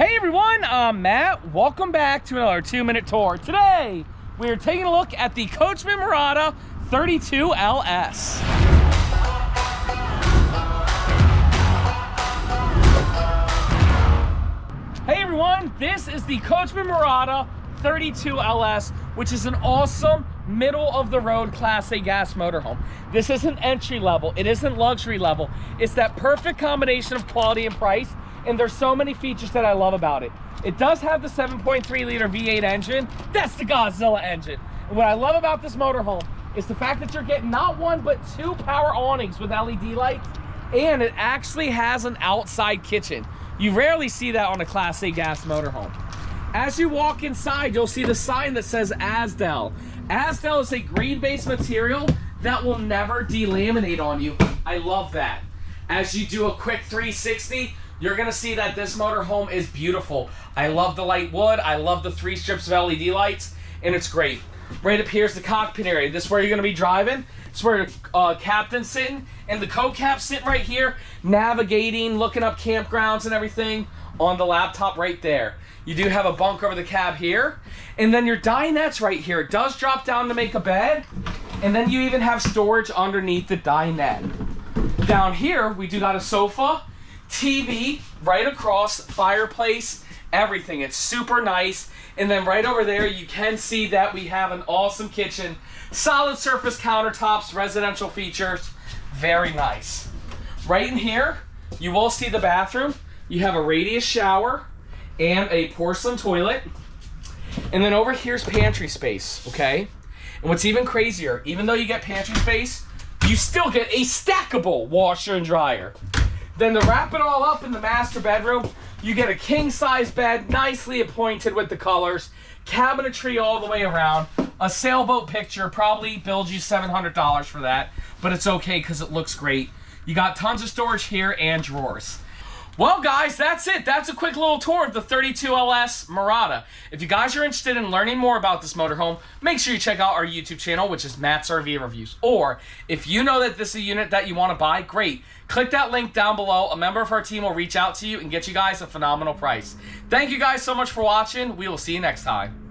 Hey everyone, I'm Matt. Welcome back to another 2-minute tour. Today, we are taking a look at the Coachmen Mirada 32LS. Hey everyone, this is the Coachmen Mirada 32LS, which is an awesome middle-of-the-road Class A gas motorhome. This isn't entry level, it isn't luxury level. It's that perfect combination of quality and price, and there's so many features that I love about it. It does have the 7.3-liter V8 engine. That's the Godzilla engine. And what I love about this motorhome is the fact that you're getting not one, but 2 power awnings with LED lights, and it actually has an outside kitchen. You rarely see that on a Class A gas motorhome. As you walk inside, you'll see the sign that says Azdel. Azdel is a green-based material that will never delaminate on you. I love that. As you do a quick 360, you're gonna see that this motorhome is beautiful. I love the light wood. I love the 3 strips of LED lights, and it's great. Right up here's the cockpit area. This is where you're gonna be driving. It's where the captain's sitting, and the co-cap's sitting right here, navigating, looking up campgrounds and everything on the laptop right there. You do have a bunk over the cab here, and then your dinette's right here. It does drop down to make a bed, and then you even have storage underneath the dinette. Down here, we do got a sofa, TV right across, fireplace, everything. It's super nice. And then right over there, you can see that we have an awesome kitchen, solid surface countertops, residential features, very nice. Right in here, you will see the bathroom. You have a radius shower and a porcelain toilet. And then over here's pantry space, okay? And what's even crazier, even though you get pantry space, you still get a stackable washer and dryer. Then to wrap it all up in the master bedroom, you get a king-size bed, nicely appointed with the colors, cabinetry all the way around, a sailboat picture, probably billed you $700 for that, but it's okay because it looks great. You got tons of storage here and drawers. Well guys, that's it. That's a quick little tour of the 32LS Mirada. If you guys are interested in learning more about this motorhome, make sure you check out our YouTube channel, which is Matt's RV Reviews. Or, if you know that this is a unit that you want to buy, great. Click that link down below. A member of our team will reach out to you and get you guys a phenomenal price. Thank you guys so much for watching. We will see you next time.